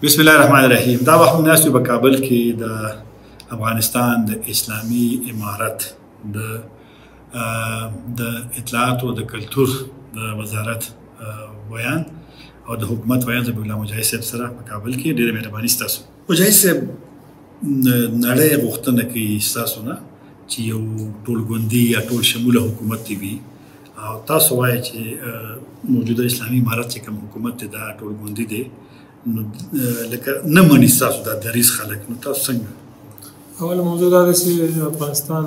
بسم الله الرحمن الرحیم. دا وخت موږ ناست یو په کابل کې د افغانستان د اسلامي امارت د اطلاعات او د کلتور د وزارت بیان او د حکومت بیان ذبیح الله مجاهد صاحب سره په کابل کې. ډېره مهرباني ستاسو. مجاهد صاحب نړۍ غوښتنه کوي ستاسو نه چې یو ټولګوندي یا ټول شموله حکومت دې وي، او تاسو وایئ چې موجوده اسلامي امارت چې کوم حکومت دی دا ټولګوندي دی، نو لکه نه مني ستاسو دا دریځ خلک، نو تاسو څنګه؟ اوله موضوع دا ده چې افغانستان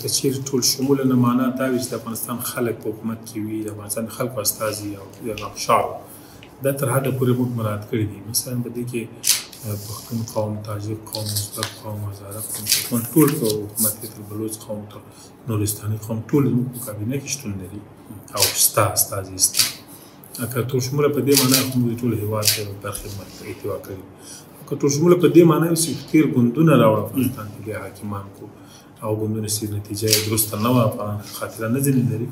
که چیرې ټول شموله نه معنا دا وي چې د افغانستان خلک په حکومت کې وي، د افغانستان د خلکو استازي او د شعب دا تر حده پورې موږ مراعات کړي دي. مثلا په دې کې پښتون قوم، تاجک قوم، ازبک قوم، هزاره قوم، ټول په حکومت کې تر بلوچ قوم تر نورستاني قوم ټول زموږ په کابینه کې شتون لري او شته استازي شته. که ټول شموله په دې معنا خو موږ ټول هېواد ته برخې احتوا کوي. که ټول شموله په دې معنا وي چې تېر ګوندونه راوړه افغانستان کې بیا حاکمان کو او ګوندونه چې نتیجه یې درسته نه وه، خاطره نه ځینې لري،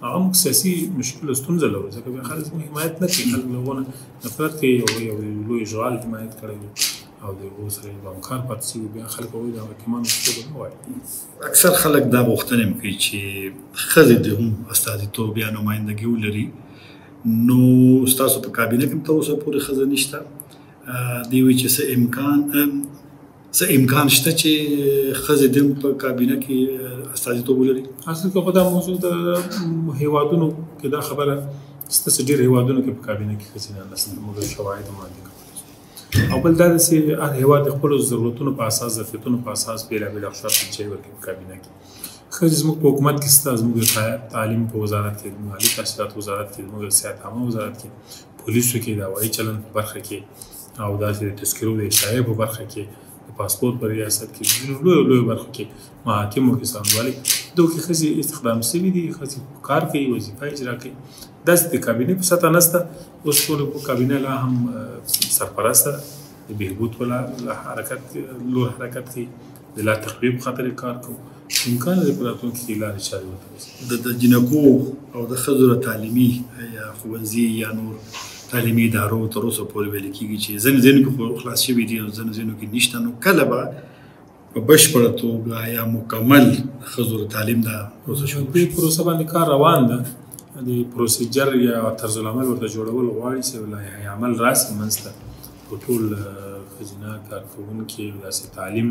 هغه موږ سیاسي مشکل او ستونزه لرو، ځکه بیا خلک زموږ حمایت نه کوي، خلک له هغو نه نفرت کوي او یو لوی اشغال حمایت کړی وي او د هغو سره یې همکار پاتې شوي، بیا خلک هغوی د حاکمانو په توګه نه وایي. اکثر خلک دا غوښتنه هم کوي چې ښځې د هم استازیتوب یا نمایندګي ولري، نو ستاسو په کابینه کې هم تر اوسه پورې ښځه نشته. دوی وایي چې څه امکان شته چې ښځې د هم په کابینه کې استازیتوب ولري؟ اصل کې خو دا موضوع د هېوادونو کې دا خبره شته چې ډېر هېوادونو کې په کابینه کې ښځې نه نشته، موږ شواهد وړاندې کولی. او بل دا ده چې هر هېواد د خپلو ضرورتونو په اساس، ظرفیتونو په اساس بېلابېل اقشار ته ځای ورکوي په کابینه کې. ښځې زموږ په حکومت کې شته، زموږ د تعلیم په وزارت کې، زموږ عالي تحصیلات وزارت کې، زموږ د صحت عامه وزارت کې، پولیسو کې، د هوایي چلند په برخه کې، او داسې د تذکرو د اشاعې په برخه کې، د پاسپورت په ریاست کې، ځینو لویو لویو برخو کې، محاکمو کې، څارنوالۍ دغو کې ښځې استخدام شوي دي، ښځې کار کوي، وظیفه اجرا کوي. داسې د کابینې په سطحه نشته. اوس ټول کابینه لا هم سرپرسته د بهبود په حرکت کوي، د لا تخریب خاطر کار کوو. امکان لري په راتلونکي کې لارې چارې ورته د جنکو او د ښځو تعلیمي یا ښوونځي یا نور تعلیمي ادارو تر اوسه پورې ویل کېږي چې ځینو ځینو کې خو خلاص شوي دي او ځینو ځینو کې نشته، نو کله به په بشپړه توګه یا مکمل ښځو تعلیم دا پروسه شروع شي؟ دې پروسه باندې کار روان ده. د پروسیجر یا طرز العمل ورته جوړول غواړي چې لایحه عمل راسي منځته، په ټول ښځینه کارکوونکي داسې تعلیم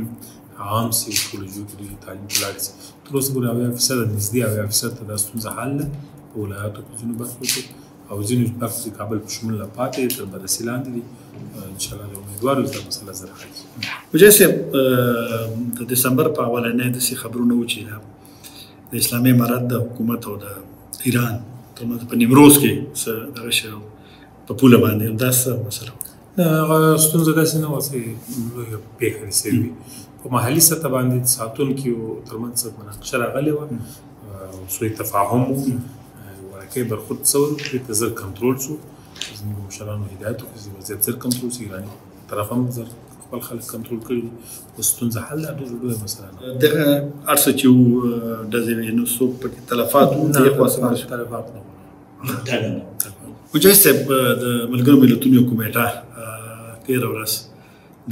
عام سي، کالجو کې تعلیم ته لاړ شي. تر اوسه پورې 80% نږدې 80% ته دا ستونزه حل ده په ولایاتو په ځینو برخو کې، او ځینو برخو کې کابل په شمول نه پاتې تر بررسي لاندې دي. انشاءالله د امیدوارو دا مسله زر حل شي. مجاهد صاحب، د دسمبر په اولنۍ داسې خبرونه وو چې د اسلامي امارت د حکومت او د ایران ترمنځ په نیمروز کې څه دغه شی په پوله باندې، دا څه مسله وه؟ نه، هغه ستونزه داسې نه وه چې لویه پېښه دې شوې وي. په محلي سطحه باندې ساتونکو ترمنځ مناقشه راغلې وه، سوء تفاهم و، ورکې برخورد څه و، پرې ته زر کنټرول شو. زموږ مشرانو هدایت وکړ چې وضعیت زر کنټرول شي، ایراني طرف هم زر خپل خلک کنټرول کړي دي. اوس ستونزه حل ده، ډېره لویه مسله ده. دغه هر څه چې وو ډزې وې، نو څوک پکې تلفات وو؟ نه، تلفات نه. مجاهد صاحب، د ملګرو ملتونو یو کمیټه تېره ورځ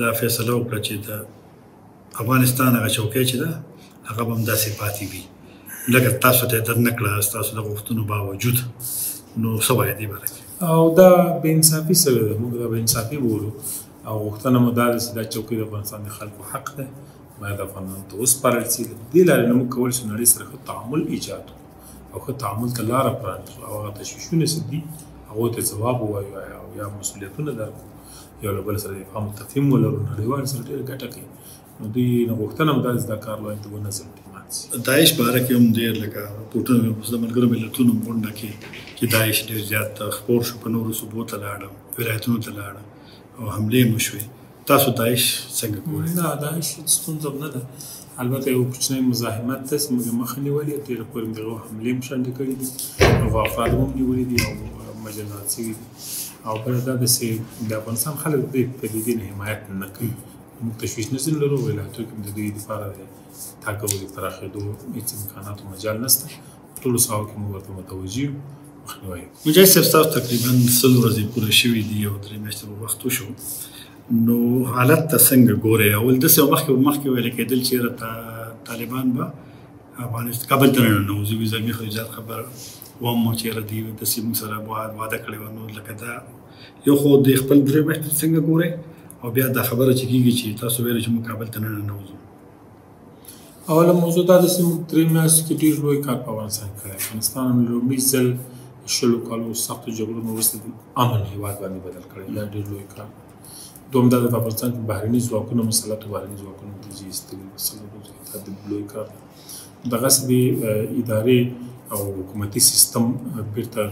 دا فیصله وکړه چې د افغانستان هغه چوکۍ چې ده هغه به همداسې پاتې وي، لکه تاسو ته یې در نه کړه ستاسو د غوښتنو باوجود. نو څه وایې دې باره کې؟ او دا بېانصافي سوې ده، موږ دا بېانصافي بولو، او غوښتنه مو دا ده چې دا چوکۍ د افغانستان د خلکو حق ده، باید افغانانو ته وسپارل شي. د دې لارې نه موږ کولی شو نړۍ سره ښه تعامل ایجاد کړو او ښه تعامل ته لاره پرانیزو، او هغه تشویشونه چې دي هغو ته ځواب ووایو، او یا مسؤلیتونه درکړو، یو له بل سره د افهام و تفهیم ولرو، نړیوال سره ډېره ګټه کوي. نو دوی نه غوښتنه هم دا چې دا کار لاندې ونظم ټینګ شي. داعش باره کې هم ډېر لکه راپورټونه اوس د ملګرو ملتونو غونډه کې چې داعش ډېر زیات خپور شو، په نورو صوبو ته لاړه، ولایتونو ته لاړه او حملې هم وشوې. تاسو داعش څنګه ګورئ؟ نه، داعش ستونزه نه ده، البته یو کوچنی مزاحمت ده چې موږ مخه نیولې، ډېره پورې موږ هغو حملې هم شنډې کړي دي، هغو افراد هم نیولي دي او مجازات شوي دي. او بله دا ده چې د افغانستان خلک د دې پدیدې نه حمایت نه کوي. موږ تشویش نه ځینې لرو، ولایتو کې د دوی دپاره د تګ او د پراخېدو هېڅ امکاناتو مجال نشته. په ټولو ساحو کې موږ ورته متوجه یو مخنیوی. مجاهد صاحب ستاسو تقریبا 100 ورځې پوره شوي دي او 3 میاشتې به وخت وشو، نو حالت ته څنګه ګورئ؟ اول داسې مخکې ویل کېدل چې طالبان به افغانستان کابل ته ننوځي، ویزامي خو زیات خبره وم چېرې دي داسې موږ سره وعده کړې وه، نو لکه دا یو خو د خپل 3 میاشتې څنګه ګورئ او بیا دا خبره چې کېږي چې تاسو ویل چې موږ کابل ته نه ننوځو. اوله موضوع دا ده چې موږ 3 میاشتې کې ډېر لوی کار په افغانستان کې کړی. افغانستان لومړي ځل 20 کالو سختو جګړو نه وروسته د امن هېواد باندې بدل کړی. دا ډېر لوی کار. دوم دا د افغانستان کې بهرني ځواکونه مسلطو بهرني ځواکونه بودیجې ایستلي دا د لوی کار دی. دغسې د ادارې او حکومتي سیستم بیرته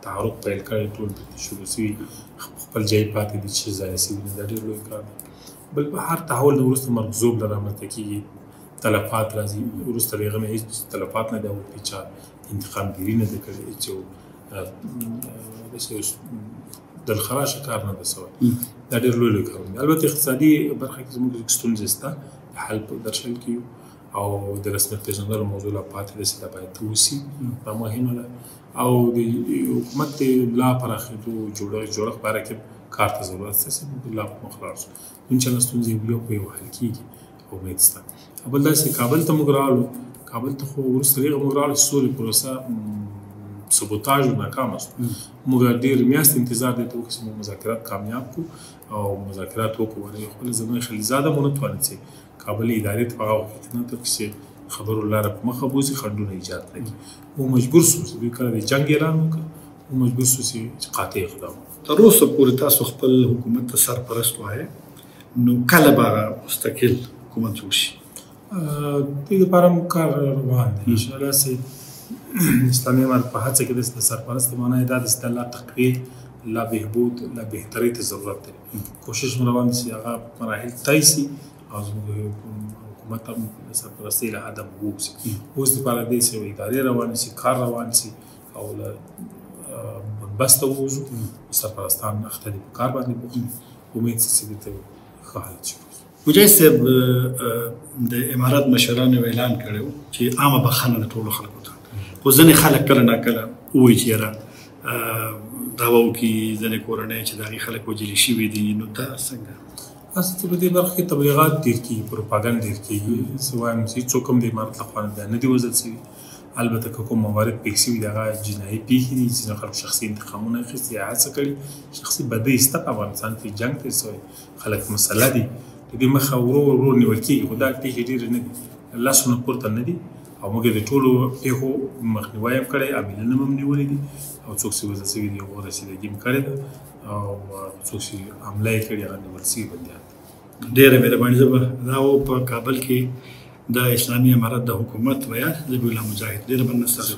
تعارف پیل کړی، ټول بیرته شروع شوي، خپل ځای پاتې دي چې ځای شوي دي. دا ډېر لوی کار دی. بل په هر تحول نه وروسته مرغزوب له رامنځته کېږي، تلفات راځي. وروسته د هغه نه هېڅ تلفات نه دی اوښتي، چا انتقامګیري نه ده کړې، هېڅ یو داسې دلخراشه کار نه ده سوی. دا ډېر لوی کارونه دي. البته اقتصادي برخه کې زموږ ستونزې شته، د حل په درشل کې یو او د رسمیت پېژندلو موضوع لا پاتې ده چې دا باید وشي، دا مهمه ده. او د حکومت د لا پراخېدو جوړښت باره کې کار ته ضرورت شته چې موږ لا په مخ لاړ شو. انشاءالله ستونزې یو په یو حل کېږي، امید شته. بل دا چې کابل ته موږ راغلو، کابل ته خو وروسته هغه موږ راغلو چې سولې پروسه سبوتاژ او ناکامه شوه. موږ ډېر میاشتې انتظار دی ته وکړو چې موږ مذاکرات کامیاب کړو او مذاکرات وکړو. خپله زلمی خلیزاده مو نه توانېد چې کابل ادارې ته په هغه وخت کې نه ترکړي چې خبرو لاره په مخه بوځي، خنډونه ایجاد نه کړي. موږ مجبور شو چې دوی کله د جنګ اعلان وکړ، موږ مجبور شو چې قاطع اقدام وکړو. تر اوسه پورې تاسو خپل حکومت ته سرپرست وایې، نو کله به هغه مستقل حکومت جوړ شي؟ دې لپاره مو کار روان دی. انشاءالله چې اسلامي امارت په هڅه کې د سرپرست معنا دا ده چې د لا تقویې، لا بهبود، لا بهترۍ ته ضرورت دی. کوشش مو روان دی چې هغه مراحل طی شي او زموږ حکومت هم د سرپرستۍ له حده ووځي. اوس دپاره دی چې ادارې روانې شي، کار روان شي او له بنبسته ووځو. سرپرستان اخته دي په کار باندې بوخت دي. امید چې دې ته ښه حالت شي. مجاهد صاحب د امارات مشرانو اعلان کړی و چې عامه بخښنه د ټولو خلکو ته، خو ځینې خلک کله ناکله وایي چې یاره دعوا وکړي ځینې کورنۍ چې د هغې خلک وژلي شوي دي، نو دا څنګه؟ اصل چې په دې برخه کې تبلیغات ډېر کېږي، پروپاګنډ ډېر کېږي. زه وایم چې هېڅوک هم د امارت له خوا نه دي وژل شوي. البته که کوم موارد پېښ شوي دي هغه جنایي پېښې دي، ځینې خلکو شخصي انتقامونه اخیستي یا هڅه کړې، شخصي بدۍ شته په افغانستان کې، جنګ تېر شوی، خلک مسله دي، د دې مخه ورو نیول کېږي. خو دا پېښې ډېرې نه دي، لسونه پورته نه دي او موږ د ټولو پېښو مخنیوی هم کړی، عاملین هم نیولي دي او څوک چې وژل شوي دي هغو رسیدګي هم کړې ده او څوک چې حمله یې کړې هغه نیول شوي بندیان دي. ډېره مهرباني. زه به دا و په کابل کې د اسلامي امارت د حکومت ویان ذبیح الله مجاهد، ډېره مننه ستاسو.